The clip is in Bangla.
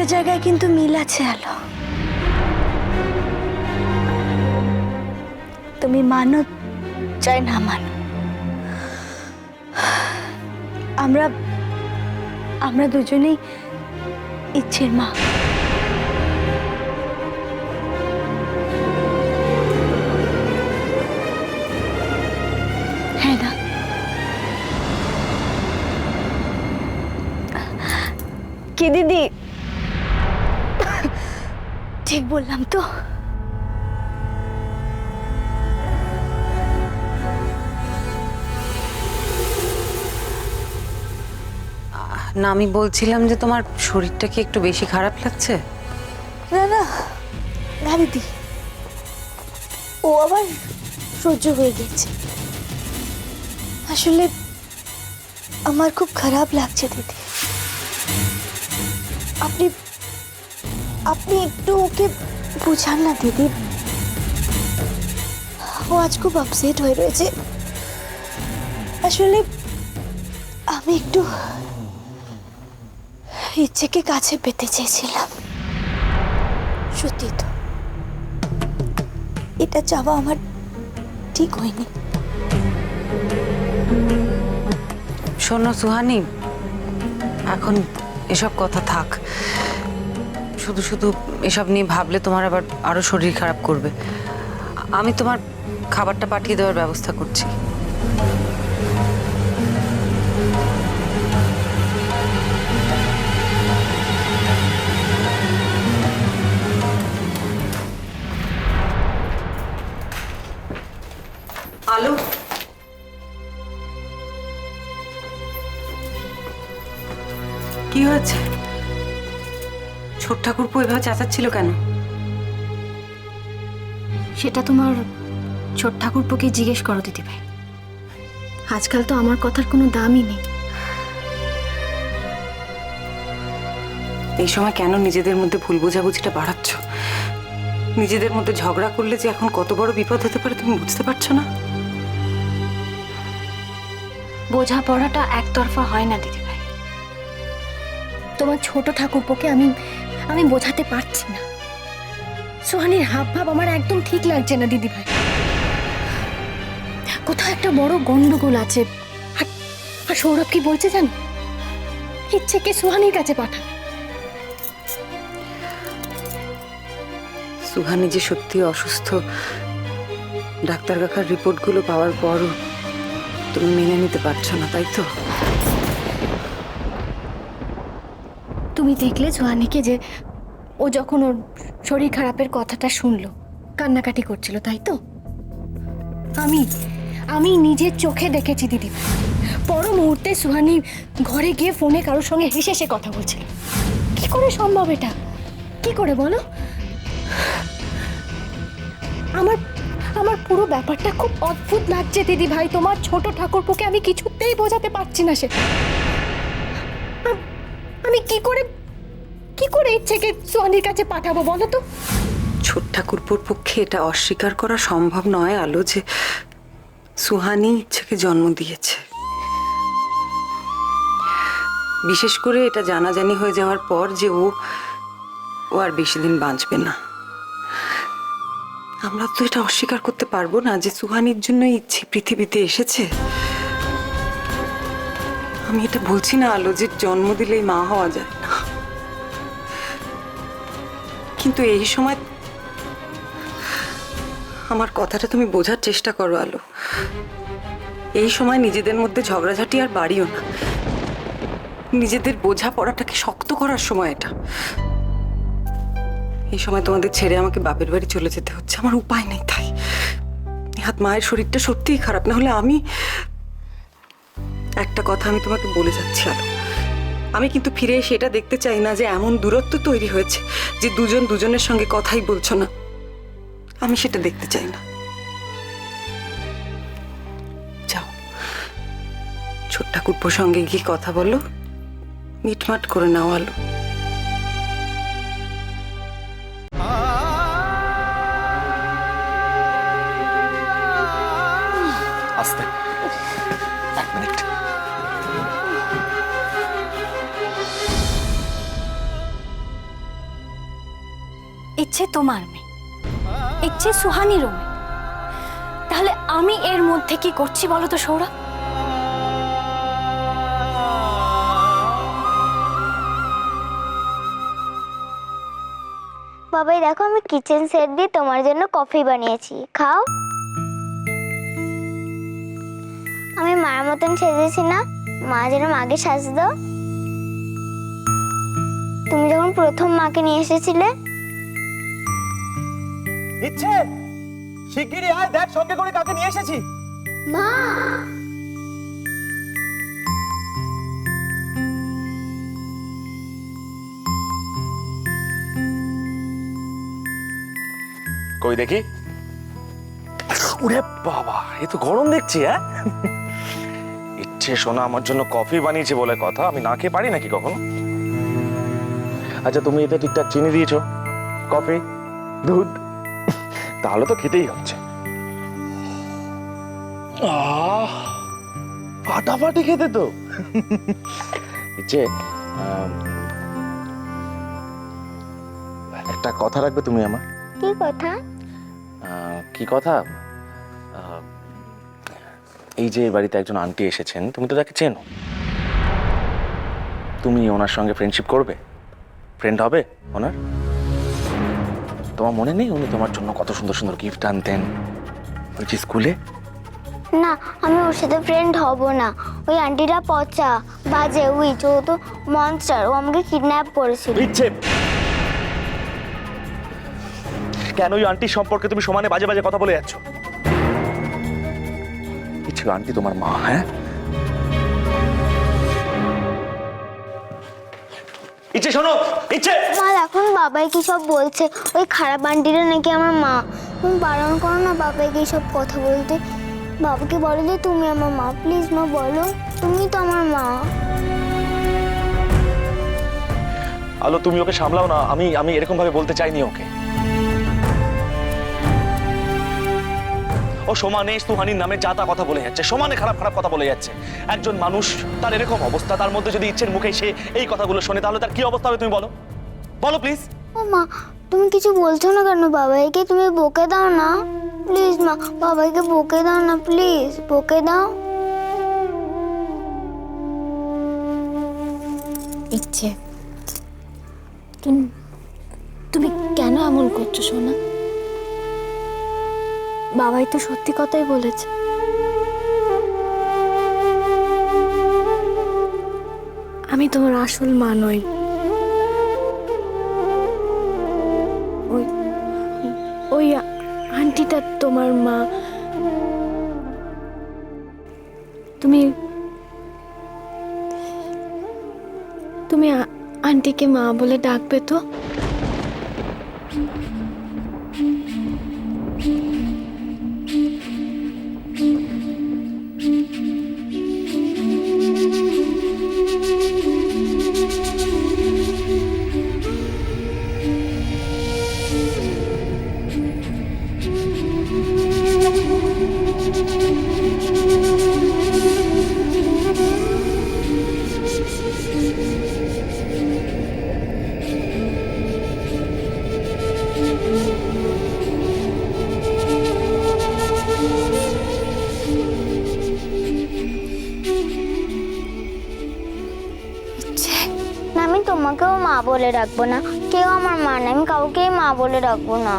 একটা জায়গায় কিন্তু মিল আছে আলো। তুমি মানো চাই না মানো, আমরা আমরা দুজনেই ইচ্ছের মা। হ্যাঁ না? কি দিদি, ঠিক বললাম তো? না, আমি বলছিলাম যে তোমার শরীরটা কি একটু বেশি খারাপ লাগছে? না না না দিদি, ও আবার সহ্য হয়ে গেছে। আসলে আমার খুব খারাপ লাগছে দিদি। আপনি আপনি একটু ওকে বুঝান না দিদি। ও আজ খুব আপসেট হয়ে রয়েছে। আসলে আমি একটু ইচ্ছেকে কাছে পেতে চেয়েছিলাম। সত্যি তো এটা চাওয়া আমার ঠিক হয়নি। শোনো সুহানি, এখন এসব কথা থাক। শুধু শুধু এসব নিয়ে ভাবলে তোমার আবার আরো শরীর খারাপ করবে। আমি তোমার খাবারটা পাঠিয়ে দেওয়ার ব্যবস্থা করছি। আলো, কি হয়েছে? ছোট ঠাকুরপো এভাবে চেঁচাচ্ছিল কেন? সেটা তোমার ছোট ঠাকুরপোকে জিজ্ঞেস করো দিদিভাই। আজকাল তো আমার কথার কোনো দামই নেই। এই সময় কেন নিজেদের মধ্যে ভুল বোঝাবুঝিটা বাড়াচ্ছ? নিজেদের মধ্যে ঝগড়া করলে যে এখন কত বড় বিপদ হতে পারে তুমি বুঝতে পারছো না? বোঝাপড়াটা একতরফা হয় না দিদিভাই। তোমার ছোট ঠাকুরপোকে আমি বোঝাতে পারছি না। সোহানির হাব ভাব আমার একদম ঠিক লাগছে না দিদিভাই। কোথাও একটা বড় গন্ডগোল আছে। আর সৌরভ কি বলছে জানো? ইচ্ছেকে সোহানির কাছে পাঠাবে। সুহানি যে সত্যি অসুস্থ, ডাক্তার কাকার রিপোর্টগুলো পাওয়ার পরও তুমি মেনে নিতে পারছো না, তাই তো? তুমি দেখলে সোহানিকে, যে ও যখন ওর শরীর খারাপের কথাটা শুনলো কান্নাকাটি করছিল, তাই তো? আমি নিজের চোখে দেখেছি দিদি। পর মুহূর্তে সুহানি ঘরে গিয়ে ফোনে কারোর সঙ্গে হেসে হেসে কথা বলছিল। কি করে সম্ভব এটা? কি করে বলো? আমার পুরো ব্যাপারটা খুব অদ্ভুত লাগছে দিদি ভাই। তোমার ছোট ঠাকুরপোকে আমি কিছুতেই বোঝাতে পারছি না সেটা। আমি কি করে ইচ্ছেকে সুহানির কাছে পাঠাবো বলো তো? ছোট ঠাকুরপোর পক্ষে এটা অস্বীকার করা সম্ভব নয় আলো, যে সুহানি ইচ্ছেকে জন্ম দিয়েছে। বিশেষ করে এটা জানাজানি হয়ে যাওয়ার পর যে ও আর বেশি দিন বাঁচবে না। আমরা তো এটা অস্বীকার করতে পারবো না যে সুহানির জন্য ইচ্ছে পৃথিবীতে এসেছে। আমি এটা বলছি না আলো যে জন্ম দিলেই মা হওয়া যায় না, কিন্তু এই সময় আমার কথাটা তুমি বোঝার চেষ্টা করো আলো। এই সময় নিজেদের মধ্যে ঝগড়াঝাটি আর বাড়িও না। নিজেদের বোঝাপড়াটাকে শক্ত করার সময় এটা। এই সময় তোমাদের ছেড়ে আমাকে বাপের বাড়ি চলে যেতে হচ্ছে, আমার উপায় নেই। তাই হাত মায়ের শরীরটা সত্যিই খারাপ, না হলে আমি একটা কথা আমি তোমাকে বলে যাচ্ছি আলো, আমি কিন্তু ফিরে এসে এটা দেখতে চাই না যে এমন দূরত্ব তৈরি হয়েছে যে দুজন দুজনের সঙ্গে কথাই বলছো না। আমি সেটা দেখতে চাই না। যাও, ছোট ঠাকুরপোর সঙ্গে গিয়ে কথা বলো, মিটমাট করে নাও আলো। আস্তে, এক মিনিট। ইচ্ছে তোমার মেয়ে, ইচ্ছে সুহানিরও মেয়ে। তাহলে আমি এর মধ্যে কি করছি বলো তো সৌরভ? বাবাই দেখো, আমি কিচেন সেট দিয়ে তোমার জন্য কফি বানিয়েছি, খাও। আমি মায়ের মতন সেজেছি না? মা যেরকম আগে সাজতো, তুমি যখন প্রথম মাকে নিয়ে এসেছিলে। ইচ্ছে শিগগিরই আয়, দেখ সঙ্গে করে কাকে নিয়ে এসেছি। মা, কই দেখি। ওরে বাবা, এ তো গরম দেখছি। হ্যাঁ, ইচ্ছে শোনা আমার জন্য কফি বানিয়েছে বলে কথা, আমি না খেয়ে পারি নাকি কখনো? আচ্ছা, তুমি এতে ঠিকঠাক চিনি দিয়েছো, কফি, দুধ, তাহলে তো খেতেই হচ্ছে। ফাটাফাটি খেতে তো। ইচ্ছে, একটা কথা রাখবে তুমি আমার? কি কথা? কি কথা? এই যে বাড়িতে একজন আন্টি এসেছেন, তুমি তো তাকে চেনো, তুমি ওনার সঙ্গে ফ্রেন্ডশিপ করবে, ফ্রেন্ড হবে ওনার? তোমার মনে নেই উনি তোমার জন্য কত সুন্দর সুন্দর গিফট আনতেন ওই যে স্কুলে? না, আমি ওর সাথে ফ্রেন্ড হব না। ওই আন্টিটা পচা, বাজে, উইচ, ও তো মনস্টার। ও আমাকে কিডন্যাপ করেছিল। ইচ্ছে, কেন ওই আন্টির সম্পর্কে তুমি সমানে বাজে বাজে কথা বলে যাচ্ছ? ইচ্ছে, আন্টি তোমার মা। হ্যাঁ, ইচ্ছে শোনো, ইচ্ছে। মা, এখন বাবাই কি সব বলছে, ওই খারাপ আন্টিটা নাকি আমার মা। তুমি বারণ করো না বাবাইকে সব কথা বলতে। বাবাকে বলো যে তুমি আমার মা, প্লিজ মা, বলো তুমি তো আমার মা। আলো, তুমি ওকে সামলাও না। আমি এরকম ভাবে বলতে চাইনি ওকে। ও সমানে সুহানির নামে যা তা কথা বলে যাচ্ছে, সমানে খারাপ খারাপ কথা বলে যাচ্ছে। একজন মানুষ, তার এরকম অবস্থা, তার মধ্যে যদি ইচ্ছের মুখে সে এই কথাগুলো শোনে, তাহলে তার কি অবস্থা হবে তুমি বলো, বলো প্লিজ। ও মা, তুমি কিছু বলছো না কেন বাবাইকে? তুমি বকে দাও না প্লিজ মা, বাবাইকে বকে দাও না প্লিজ, বকে দাও। ইচ্ছে, তুমি কেন এমন করছো সোনা? বাবাই তো সত্যি কথাই বলেছে। আমি তোমার আসল মা নই। ওই আন্টিটা তোমার মা। তুমি তুমি আন্টিকে মা বলে ডাকবে তো? না, আমি তোমাকেও মা বলে ডাকবো না। কেউ আমার মা না, আমি কাউকেই মা বলে ডাকবো না।